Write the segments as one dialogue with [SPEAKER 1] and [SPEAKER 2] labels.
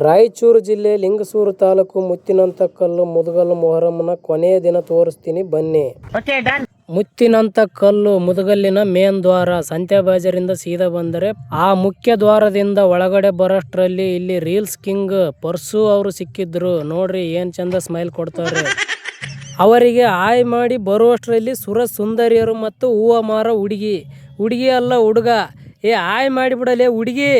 [SPEAKER 1] ರಾಯಚೂರು ಜಿಲ್ಲೆ ಲಿಂಗಸೂರು ತಾಲೂಕು ಮುತ್ತಿನಂತಕಲ್ಲು ಮುದಗಲ್ಲು ಮೊಹರಂನ ಕೊನೆಯ ದಿನ ತೋರಿಸ್ತೀನಿ ಬನ್ನಿ. ಮುತ್ತಿನಂತಕಲ್ಲು ಮುದಗಲ್ಲಿನ ಮೇನ್ ದ್ವಾರ. ಸಂತ್ಯಾಬಾಜರಿಂದ ಸೀದಾ ಬಂದರೆ ಆ ಮುಖ್ಯ ದ್ವಾರದಿಂದ ಒಳಗಡೆ ಬರೋಷ್ಟ್ರಲ್ಲಿ ಇಲ್ಲಿ ರೀಲ್ಸ್ ಕಿಂಗ್ ಪರ್ಸು ಅವರು ಸಿಕ್ಕಿದ್ರು. ನೋಡ್ರಿ ಏನ್ ಚಂದ ಸ್ಮೈಲ್ ಕೊಡ್ತಾರೆ. ಅವರಿಗೆ ಆಯ್ ಮಾಡಿ ಬರುವಷ್ಟರಲ್ಲಿ ಸುರ ಸುಂದರಿಯರು ಮತ್ತು ಹೂವ ಮಾರ ಹುಡುಗಿ ಅಲ್ಲ ಹುಡುಗ. ಆಯ್ ಮಾಡಿಬಿಡಲೇ ಹುಡುಗಿ.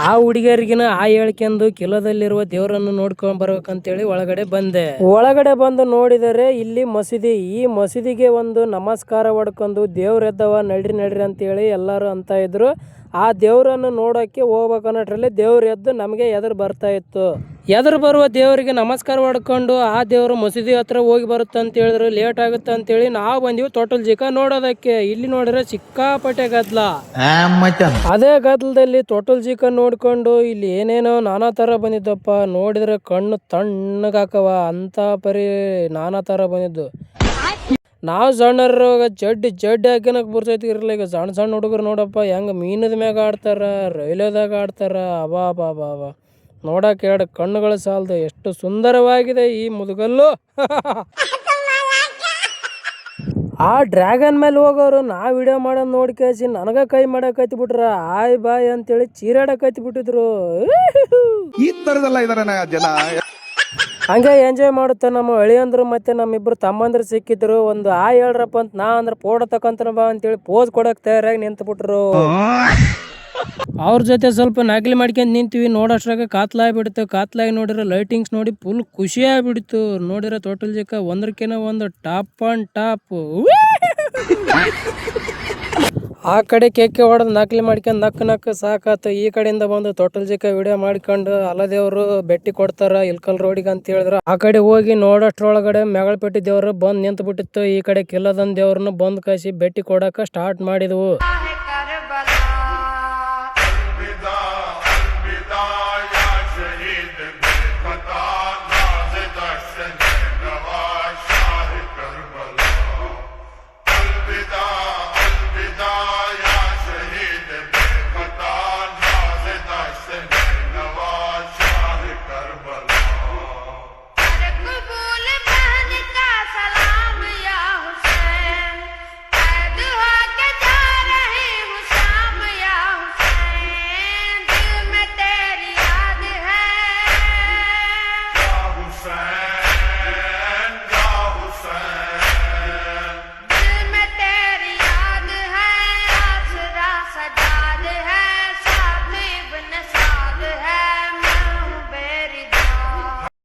[SPEAKER 1] ಆ ಹುಡುಗಿಯರಿಗಿನ ಹೇಳ್ಕೊಂಡು ಕಿಲದಲ್ಲಿರುವ ದೇವರನ್ನು ನೋಡ್ಕೊಂಡ್ ಬರ್ಬೇಕಂತೇಳಿ ಒಳಗಡೆ ಬಂದೆ. ಒಳಗಡೆ ಬಂದು ನೋಡಿದರೆ ಇಲ್ಲಿ ಮಸೀದಿ. ಈ ಮಸೀದಿಗೆ ಒಂದು ನಮಸ್ಕಾರ ಹೊಡ್ಕೊಂಡು ದೇವ್ರೆದ್ದವ ನಡ್ರಿ ಅಂತೇಳಿ ಎಲ್ಲರೂ ಅಂತ ಇದ್ರು. ಆ ದೇವರನ್ನು ನೋಡೋಕ್ಕೆ ಹೋಗ್ಬೇಕನ್ನೋಟ್ರಲ್ಲಿ ದೇವ್ರ ಎದ್ದು ನಮಗೆ ಎದುರು ಬರ್ತಾ ಇತ್ತು. ಎದುರು ಬರುವ ದೇವರಿಗೆ ನಮಸ್ಕಾರ ಹೊಡ್ಕೊಂಡು ಆ ದೇವರು ಮಸೀದಿ ಹತ್ರ ಹೋಗಿ ಬರುತ್ತೆ ಅಂತ ಹೇಳಿದ್ರು. ಲೇಟ್ ಆಗುತ್ತೆ ಅಂತೇಳಿ ನಾವು ಬಂದಿವಿ ಟೋಟಲ್ ಜಿಕ ನೋಡೋದಕ್ಕೆ. ಇಲ್ಲಿ ನೋಡಿದ್ರೆ ಸಿಕ್ಕಾಪಟ್ಟೆ ಗದ್ಲ. ಅದೇ ಗದ್ಲದಲ್ಲಿ ಟೋಟಲ್ ಜಿಕ ನೋಡ್ಕೊಂಡು ಇಲ್ಲಿ ಏನೇನೋ ನಾನಾ ತರ ಬಂದಿದ್ದಪ್ಪ. ನೋಡಿದ್ರೆ ಕಣ್ಣು ತಣ್ಣಗಾಕವ ಅಂತ ಪರಿ ನಾನಾ ತರ ಬಂದಿದ್ದು. ನಾವು ಸಣ್ಣರ ಜಡ್ಡಿ ಹಾಕಿನಕ್ ಬರ್ತೈತಿ ಇರಲ್ಲ. ಈಗ ಸಣ್ಣ ಹುಡುಗರು ನೋಡಪ್ಪ ಹೆಂಗ ಮೀನದ ಮ್ಯಾಗ ಆಡ್ತಾರ, ರೈಲ್ವೆದಾಗ ಆಡ್ತಾರ. ಅಬಾ ನೋಡಕ್ಕೆ ಎರಡು ಕಣ್ಣುಗಳು ಸಾಲದು. ಎಷ್ಟು ಸುಂದರವಾಗಿದೆ ಈ ಮುದಗಲ್ಲು. ಆ ಡ್ರ್ಯಾಗನ್ ಮೇಲೆ ಹೋಗೋರು ನಾ ವಿಡಿಯೋ ಮಾಡೋದು ನೋಡಿ ಕೇಳಿಸಿ ನನಗ ಕೈ ಮಾಡಕತ್ತಿ ಬಿಟ್ರ. ಆಯ್ ಬಾಯ್ ಅಂತೇಳಿ ಚೀರಾಡಕತ್ತಿ ಬಿಟ್ಟಿದ್ರು.
[SPEAKER 2] ಈ ತರದೆಲ್ಲ ಇದಾರೆ ಜನ.
[SPEAKER 1] ಹಂಗೆ ಎಂಜಾಯ್ ಮಾಡುತ್ತೆ. ನಮ್ಮ ಅಳಿಯಂದ್ರು ಮತ್ತೆ ನಮ್ಮಿಬ್ರು ತಮ್ಮಂದ್ರು ಸಿಕ್ಕಿದ್ರು. ಒಂದು ಹೇಳ್ರಪ್ಪ ಅಂತ ನಾ ಅಂದ್ರೆ ಫೋಟೋ ತಕೊಂತನ ಬಾ ಅಂತೇಳಿ ಪೋಸ್ ಕೊಡಕ್ ತಯಾರಾಗಿ ನಿಂತು ಬಿಟ್ರು. ಅವ್ರ ಜೊತೆ ಸ್ವಲ್ಪ ನಕಲಿ ಮಾಡ್ಕೊಂಡ್ ನಿಂತೀವಿ. ನೋಡೋಷ್ಟ್ರಾಗ ಕಾತ್ಲಾಗ್ಬಿಡ್ತು. ಕಾತ್ಲಾಗಿ ನೋಡಿರೋ ಲೈಟಿಂಗ್ಸ್ ನೋಡಿ ಫುಲ್ ಖುಷಿ ಆಗ್ಬಿಡ್ತು. ನೋಡಿರೋ ಟೋಟಲ್ ಜಿಕ್ಕ ಒಂದಕ್ಕಿಂತ ಒಂದು ಟಾಪ್ ಅಂಡ್ ಟಾಪ್. ಆ ಕಡೆ ಕೇಕೆ ಹೊಡೆದು ನಕಲಿ ಮಾಡ್ಕೊಂಡು ನಕ್ಕ ಸಾಕಾತು. ಈ ಕಡೆಯಿಂದ ಬಂದು ಟೋಟಲ್ ಜಿಕ್ಕ ವಿಡಿಯೋ ಮಾಡ್ಕೊಂಡು ಅಲ್ಲದೇವ್ರು ಭೇಟಿ ಕೊಡ್ತಾರ ಇಲ್ಕಲ್ ರೋಡಿಗೆ ಅಂತ ಹೇಳಿದ್ರು. ಆ ಕಡೆ ಹೋಗಿ ನೋಡೋಷ್ಟ್ರೊಳಗಡೆ ಮೆಗಳಪೇಟೆ ದೇವ್ರು ಬಂದ್ ನಿಂತು ಬಿಟ್ಟಿತ್ತು. ಈ ಕಡೆ ಕಿಲ್ಲದನ್ ದೇವ್ರನ್ನ ಬಂದ್ ಕಾಯಿಸಿ ಭೇಟಿ ಕೊಡಕ ಸ್ಟಾರ್ಟ್ ಮಾಡಿದ್ವು.